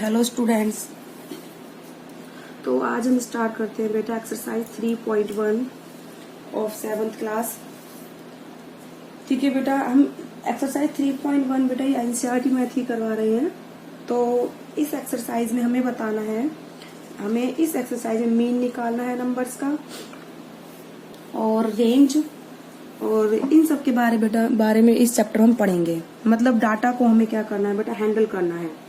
Hello students. तो आज हम स्टार्ट करते हैं बेटा एक्सरसाइज 3.1 ऑफ 7th क्लास। ठीक है बेटा, हम एक्सरसाइज 3.1 बेटा ये एनसीईआरटी मैथ ही करवा रहे हैं। तो इस एक्सरसाइज में हमें बताना है, हमें इस एक्सरसाइज में मीन निकालना है नंबर्स का और रेंज और इन सब के बारे में इस चैप्टर में हम पढ़ेंगे। मतलब डाटा को हमें क्या करना है बेटा, हैंडल करना है।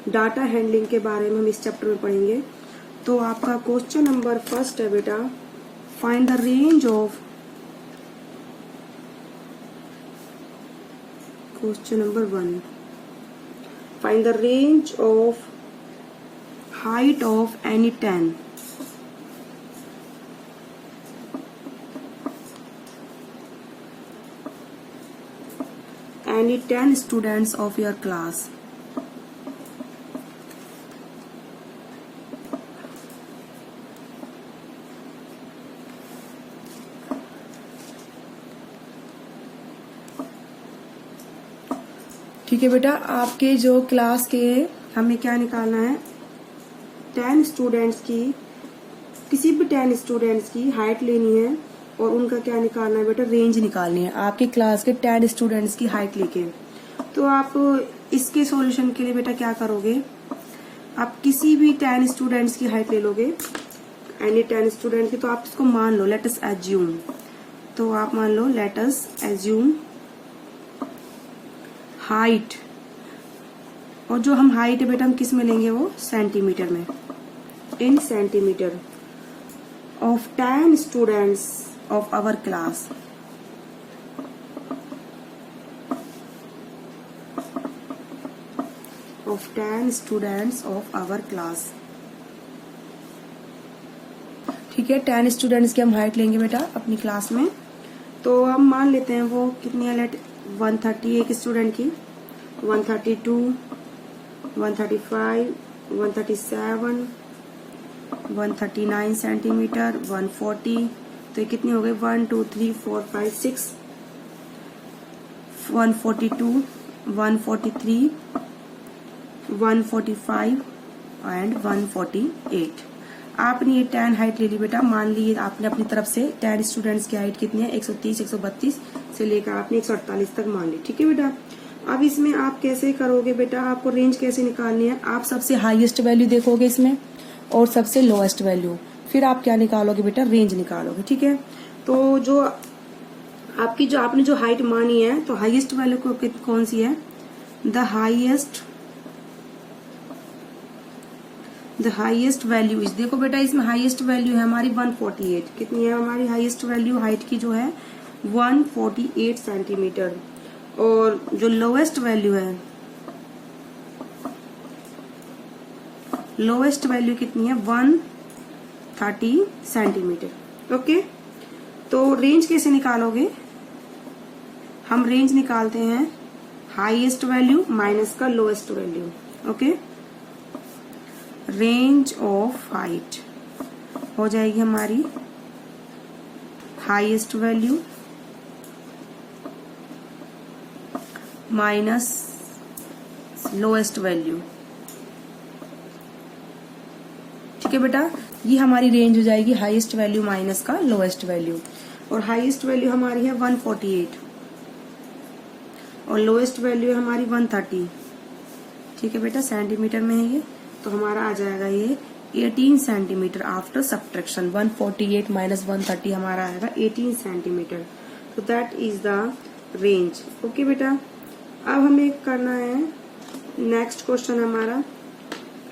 डाटा हैंडलिंग के बारे में हम इस चैप्टर में पढ़ेंगे। तो आपका क्वेश्चन नंबर फर्स्ट है बेटा, find the range of, question number 1, find the range of height of any 10 students of your class। ठीक है बेटा, आपके जो क्लास के हमें क्या निकालना है, 10 स्टूडेंट्स की, किसी भी 10 स्टूडेंट्स की हाइट लेनी है और उनका क्या निकालना है बेटा, रेंज निकालनी है। आपके क्लास के 10 स्टूडेंट्स की हाइट लेके तो आप इसके सॉल्यूशन के लिए बेटा क्या करोगे, आप किसी भी 10 स्टूडेंट्स की हाइट ले लोगे, एनी 10 स्टूडेंट की। तो आप इसको मान लो, लेट अस एज्यूम, तो आप मान लो लेट अस एज्यूम हाइट, और जो हम हाइट है बेटा हम किस में लेंगे, वो सेंटीमीटर में, in centimetre of 10 students of our class. ऑफ 10 स्टूडेंट्स ऑफ आवर क्लास। ठीक है, 10 स्टूडेंट्स की हम हाइट लेंगे बेटा अपनी क्लास में। तो हम मान लेते हैं वो कितनी है, लेट 130 एक स्टूडेंट की, 132, 135, 137, 139 सेंटीमीटर, 140। तो ये कितनी हो गई, 1 2 3 4 5 6, 142, 143, 145 एंड 148। आपने ये 10 हाइट ले ली बेटा। मान ली आपने अपनी तरफ से 10 स्टूडेंट्स की हाइट कितनी है, 130, 132 से लेकर आपने 148 तक मान ली। ठीक है बेटा, अब इसमें आप कैसे करोगे बेटा, आपको रेंज कैसे निकालनी है, आप सबसे हाईएस्ट वैल्यू देखोगे इसमें और सबसे लोएस्ट वैल्यू, फिर आप क्या निकालोगे बेटा, रेंज निकालोगे। ठीक है, तो जो आपकी जो आपने जो हाइट मानी है, तो हाईएस्ट वैल्यू को कौन सी है, द हाईएस्ट वैल्यू इज, देखो बेटा इसमें हाईएस्ट वैल्यू है हमारी 148। कितनी है हमारी हाईएस्ट वैल्यू हाइट की, जो है 148 सेंटीमीटर। और जो लोएस्ट वैल्यू है, लोएस्ट वैल्यू कितनी है, 130 सेंटीमीटर। ओके, तो रेंज कैसे निकालोगे, हम रेंज निकालते हैं हाईएस्ट वैल्यू माइनस का lowest value. Okay, range of height हो जाएगी हमारी highest value minus lowest value. ठीक है बेटा, ये हमारी रेंज हो जाएगी हाईएस्ट वैल्यू माइनस का लोएस्ट वैल्यू। और हाईएस्ट वैल्यू हमारी है 148 और लोएस्ट वैल्यू है हमारी 130। ठीक है बेटा, सेंटीमीटर में है ये, तो हमारा आ जाएगा ये 18 सेंटीमीटर आफ्टर सब्ट्रैक्शन। 148 माइनस 130 हमारा आएगा 18 सेंटीमीटर। तो that is the range. Okay बेटा, अब हमें करना है नेक्स्ट क्वेश्चन हमारा,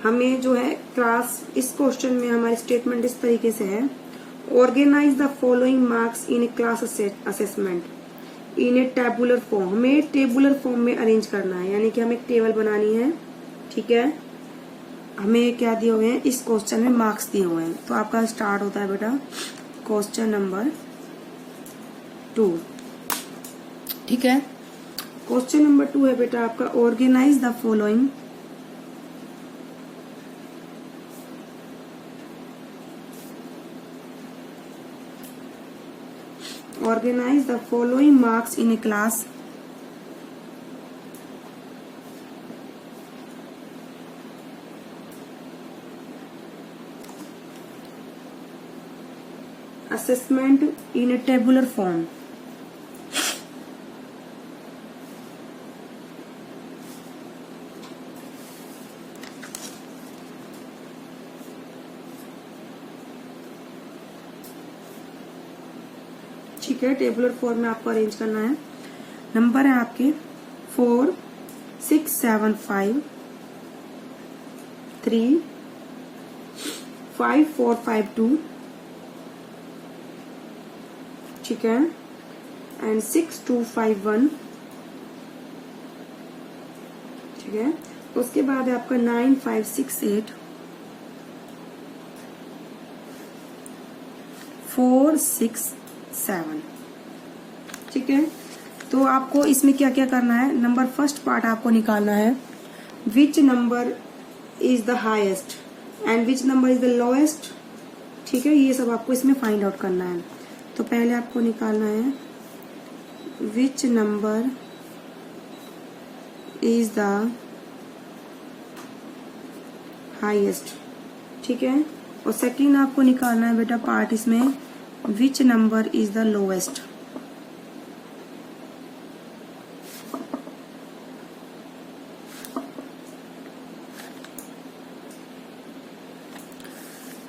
हमें जो है क्लास, इस क्वेश्चन में हमारी स्टेटमेंट इस तरीके से है, organise the following marks in a class assessment in a tabular form. हमें टेबुलर फॉर्म में अरेंज करना है, यानी कि हमें एक टेबल बनानी है। ठीक है, हमें क्या दिए हुए हैं, इस क्वेश्चन में मार्क्स दिए हुए हैं। तो आपका स्टार्ट होता है बेटा क्वेश्चन नंबर 2। ठीक है, क्वेश्चन नंबर 2 है बेटा आपका, organise the following marks in a class assessment in a tabular form. ठीक है, टेबुलर फॉर्म में आपको अरेंज करना है। नंबर है आपके 4 6 7 5 3 5 4 5 2, ठीक है, एंड 6 2 5 1, ठीक है। उसके बाद है आपका 9 5 6 8 4 6 7, ठीक है। तो आपको इसमें क्या क्या करना है, नंबर फर्स्ट पार्ट आपको निकालना है, which number is the highest and which number is the lowest, ठीक है। ये सब आपको इसमें फाइंड आउट करना है। तो पहले आपको निकालना है which number is the highest, ठीक है। और सेकंड आपको निकालना है बेटा पार्ट इसमें, which number is the lowest.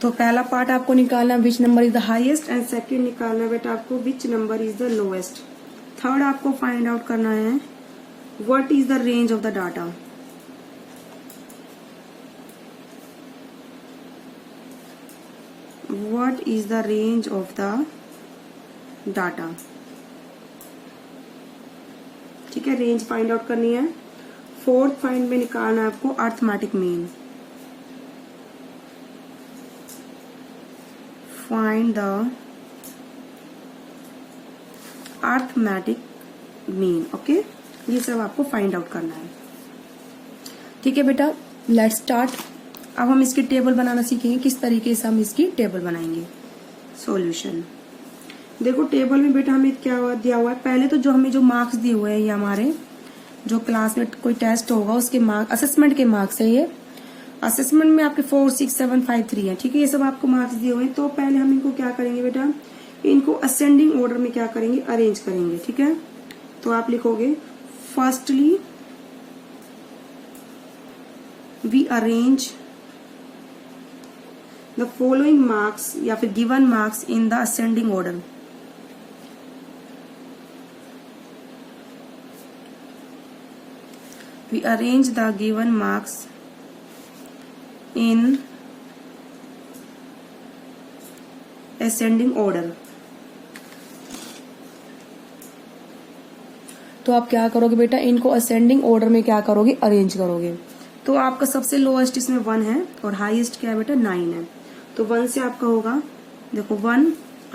तो पहला पार्ट आपको निकालना which number is the highest and second निकालना बेटा आपको which number is the lowest. Third आपको फाइंड आउट करना है what is the range of the data. What is the range of the data, ठीक है, रेंज फाइंड आउट करनी है। फोर्थ फाइंड में निकालना है आपको arithmetic mean, find the arithmetic mean, okay. ये सब आपको फाइंड आउट करना है, ठीक है बेटा। Let's start. अब हम इसकी टेबल बनाना सीखेंगे, किस तरीके से हम इसकी टेबल बनाएंगे। सॉल्यूशन, देखो टेबल में बेटा हमें क्या दिया हुआ है, पहले तो जो हमें जो मार्क्स दिए हुए हैं ये हमारे जो क्लास में कोई टेस्ट होगा उसके मार्क्स, असेसमेंट के मार्क्स है ये। असेसमेंट में आपके 4 6 7 5 3 है, ठीक है, ये सब आपको मार्क्स दिए हुए हैं। तो पहले हम इनको क्या करेंगे बेटा, इनको असेंडिंग ऑर्डर में क्या करेंगे, अरेंज करेंगे, ठीक है। तो आप लिखोगे firstly we arrange the following marks या फिर given marks in the ascending order। We arrange the given marks in ascending order। तो आप क्या करोगे बेटा, इनको असेंडिंग ऑर्डर में क्या करोगे, अरेंज करोगे। तो आपका सबसे लोएस्ट इसमें 1 है और हाईएस्ट क्या है बेटा 9 है। तो 1 से आपका होगा, देखो 1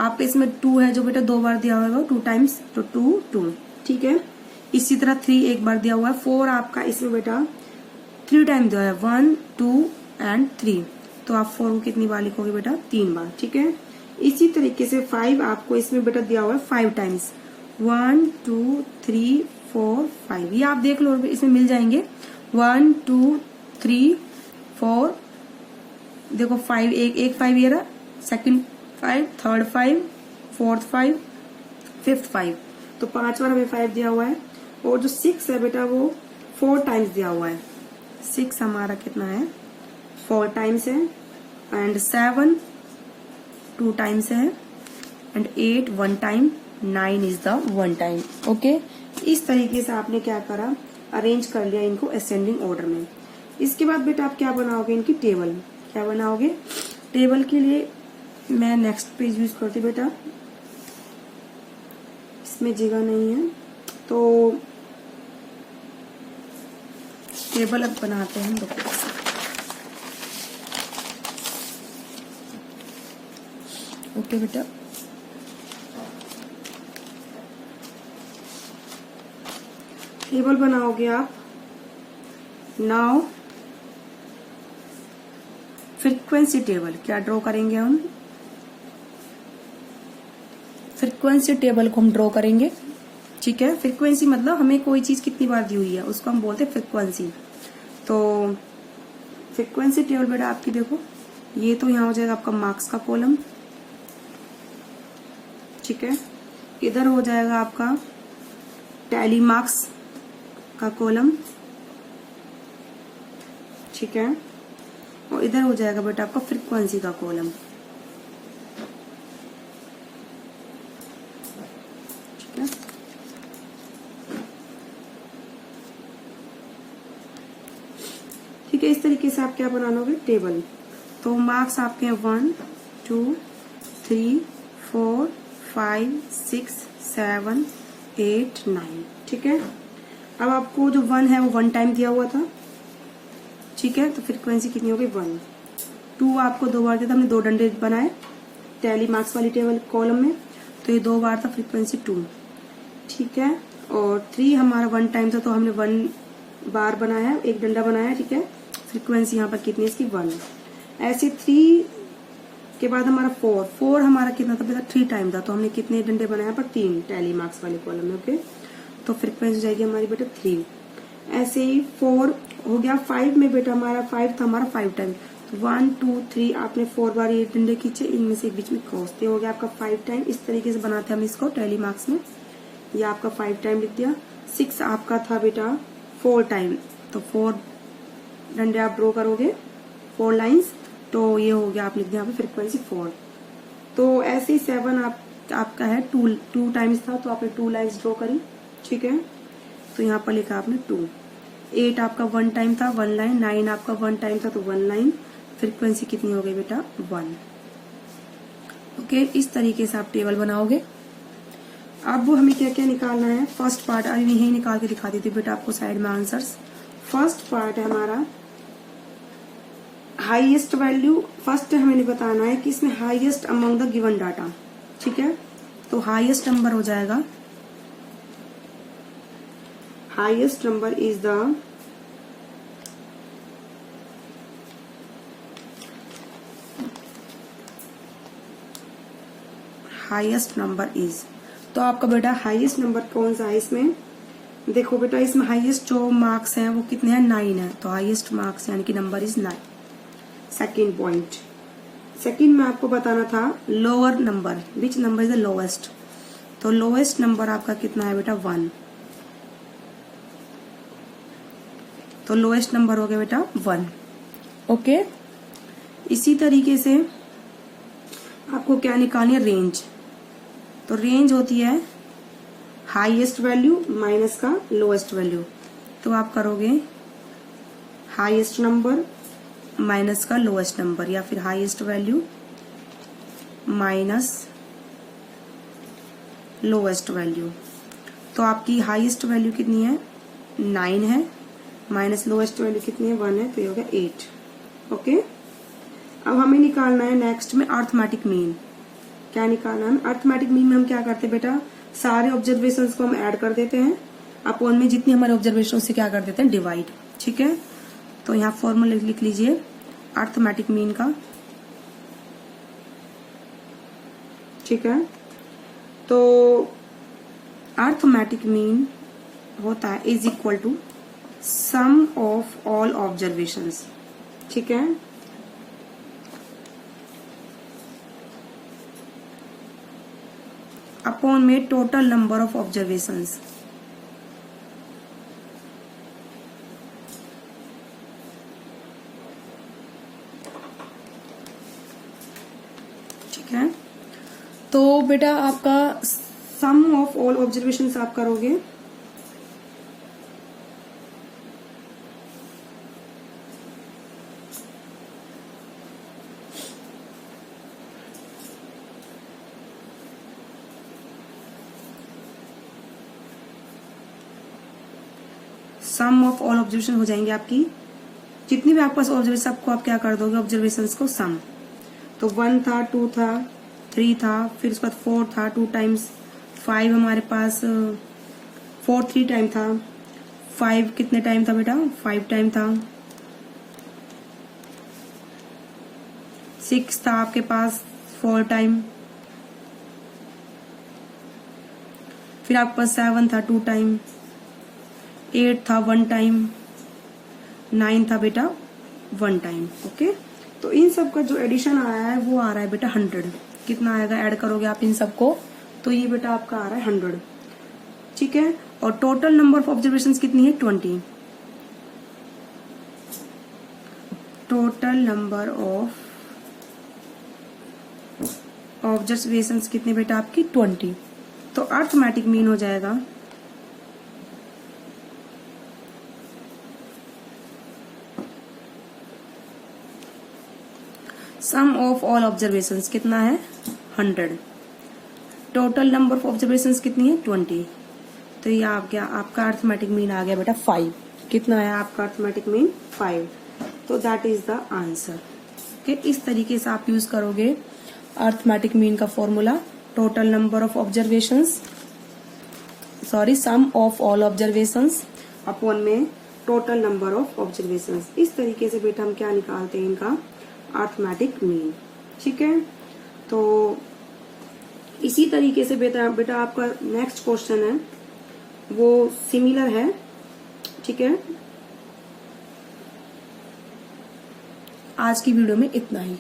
आपके इसमें 2 है जो बेटा 2 बार दिया हुआ है, 2 टाइम्स, तो 2 2, ठीक है। इसी तरह 3 एक बार दिया हुआ है, 4 आपका इसमें बेटा 3 टाइम दिया है, 1 2 एंड 3। तो आप 4 को कितनी बार लिखोगे बेटा, 3 बार, ठीक है। इसी तरीके से 5 आपको इसमें बेटा दिया हुआ है 5 टाइम्स, 1 2 3 4 5। ये आप देख लो इसमें मिल जाएंगे, 1 2 3 4, देखो 5 एक 5 ये रहा, सेकंड 5, थर्ड 5, फोर्थ 5, फिफ्थ 5। तो 5 बार हमें 5 दिया हुआ है। और जो 6 है बेटा वो 4 टाइम्स दिया हुआ है, 6 हमारा कितना है 4 टाइम्स है, एंड 7 2 टाइम्स है, and 8 1 time, 9 is the 1 time, okay. इस तरीके से आपने क्या करा, अरेंज कर लिया इनको असेंडिंग ऑर्डर में। इसके बाद बेटा आप क्या बनाओगे, इनकी टेबल क्या बनाओगे। टेबल के लिए मैं नेक्स्ट पेज यूज करती बेटा, इसमें जगह नहीं है तो टेबल अब बनाते हैं। ओके बेटा, टेबल बनाओगे आप। नाउ फ्रीक्वेंसी टेबल क्या ड्रॉ करेंगे हम, फ्रीक्वेंसी टेबल को हम ड्रॉ करेंगे, ठीक है। फ्रीक्वेंसी मतलब हमें कोई चीज कितनी बार दी हुई है उसको हम बोलते हैं फ्रीक्वेंसी। तो फ्रीक्वेंसी टेबल बेटा आपकी देखो, ये तो यहाँ हो जाएगा आपका मार्क्स का कॉलम, ठीक है। इधर हो जाएगा आपका टैली मार्क्स का कॉलम, ठीक है, और इधर हो जाएगा बेटा आपका फ्रीक्वेंसी का कॉलम, ठीक है। ठीक है, इस तरीके से आप क्या बनाओगे टेबल। तो मार्क्स आपके हैं 1 2 3 4 5 6 7 8 9, ठीक है। अब आपको जो 1 है वो 1 टाइम दिया हुआ था, ठीक है, तो फ्रीक्वेंसी कितनी होगी 1। 2 आपको 2 बार दिया था, हमने 2 डंडे बनाए टैली मार्क्स वाली टेबल कॉलम में, तो ये 2 बार था, फ्रीक्वेंसी 2, ठीक है। और 3 हमारा 1 टाइम था, तो हमने 1 बार बनाया, एक डंडा बनाया, ठीक है। फ्रीक्वेंसी यहाँ पर कितनी है इसकी 1। ऐसे 3 के बाद हमारा 4 हमारा कितना था बेटा 3 टाइम था, तो हमने कितने डंडे बनाया पर 3 टैली मार्क्स वाले कॉलम में, ओके। तो फ्रीक्वेंसी हो जाएगी हमारी बेटा 3। ऐसे ही 4 हो गया। 5 में बेटा हमारा 5 था, हमारा 5 टाइम, तो 1 2 3 आपने 4 बार ये डंडे खींचे, इनमें से एक बीच में क्रॉस, तो हो गया आपका 5 टाइम। इस तरीके से बनाते हैं हम इसको टैली मार्क्स में। ये आपका 5 टाइम लिख दिया। 6 आपका था बेटा 4 टाइम, तो 4 डंडे आप ड्रॉ करोगे 4 लाइंस, तो ये हो गया आप लिख दिया यहाँ पे फ्रीक्वेंसी 4। तो ऐसे ही 7 आपका है 2 टाइम्स था, तो आपने 2 लाइंस ड्रॉ करी, ठीक है, तो यहाँ पर लिखा आपने 2। 8 आपका 1 टाइम था, 1 लाइन। 9 आपका 1 टाइम था, तो 1 लाइन। फ्रीक्वेंसी कितनी हो गई बेटा 1, ओके। इस तरीके से आप टेबल बनाओगे। अब हमें क्या क्या निकालना है, फर्स्ट पार्ट अभी यही निकाल के दिखा देती बेटा आपको साइड में आंसर्स। फर्स्ट पार्ट है हमारा हाईएस्ट वैल्यू। फर्स्ट हमें बताना है कि इसमें highest among the given data, ठीक है। तो हाईएस्ट नंबर हो जाएगा, highest number is the highest number is, तो आपका बेटा हाईएस्ट नंबर कौन सा है इसमें, देखो बेटा इसमें हाईएस्ट जो मार्क्स हैं वो कितने हैं 9 है, तो हाईएस्ट मार्क्स यानी कि number is 9। Second point, second में आपको बताना था lower number, which number is the lowest, तो लोएस्ट नंबर आपका कितना है बेटा 1, तो लोएस्ट नंबर हो गया बेटा 1, ओके। इसी तरीके से आपको क्या निकालनी है रेंज, तो रेंज होती है हाईएस्ट वैल्यू माइनस का लोएस्ट वैल्यू, तो आप करोगे हाईएस्ट नंबर माइनस का लोएस्ट नंबर, या फिर highest value minus lowest value. तो आपकी हाईएस्ट वैल्यू कितनी है 9 है, माइनस लोएस्ट वैल्यू कितनी है 1 है, तो ये हो गया 8, ओके। अब हमें निकालना है नेक्स्ट में अर्थमेटिक मीन। क्या निकालना है, अर्थमेटिक मीन में हम क्या करते हैं बेटा, सारे ऑब्जर्वेशंस को हम ऐड कर देते हैं, अपॉन में जितनी हमारे ऑब्जर्वेशन उससे क्या कर देते हैं डिवाइड, ठीक है। तो यहाँ फॉर्मूला लिख लीजिए अर्थमेटिक मीन का, ठीक है। तो अर्थमेटिक मीन होता है is equal to sum of all observations, ठीक है। अपॉन में टोटल नंबर ऑफ ऑब्जर्वेशंस, ठीक है। तो बेटा आपका सम ऑफ ऑल ऑब्जर्वेशंस आप करोगे, सम ऑफ ऑल ऑब्जर्वेशन हो जाएंगे आपकी, जितनी भी आपके पास ऑब्जर्वेशन सबको आप क्या कर दोगे ऑब्जर्वेशंस को सम। तो 1 था, 2 था, 3 था, फिर उसके बाद 4 था 2 टाइम्स, 5 हमारे पास 4 3 टाइम था, 5 कितने टाइम था बेटा 5 टाइम था, 6 था आपके पास 4 टाइम, फिर आपके पास 7 था 2 टाइम, 8 था 1 टाइम, 9 था बेटा 1 टाइम, ओके। तो इन सब का जो एडिशन आया है वो आ रहा है बेटा 100। कितना आएगा, ऐड करोगे आप इन सबको तो ये बेटा आपका आ रहा है 100, ठीक है। और टोटल नंबर ऑफ ऑब्जर्वेशन कितनी है 20। टोटल नंबर ऑफ ऑब्जर्वेशन कितने बेटा आपकी 20। तो अर्थमेटिक मीन हो जाएगा सम ऑफ ऑल ऑब्जर्वेशन कितना है 100। टोटल नंबर ऑफ ऑब्जर्वेशन कितनी है 20। तो ये आपका अर्थमेटिक मीन आ गया बेटा 5। कितना है आपका अर्थमेटिक मीन 5। तो that is the answer. Okay, इस तरीके से आप यूज करोगे अर्थमेटिक मीन का formula. Total number of observations sum of all observations upon में टोटल नंबर ऑफ ऑब्जर्वेशंस। इस तरीके से बेटा हम क्या निकालते हैं इनका अर्थमेटिक मीन, ठीक है। तो इसी तरीके से बेटा आपका नेक्स्ट क्वेश्चन है वो सिमिलर है, ठीक है। आज की वीडियो में इतना ही।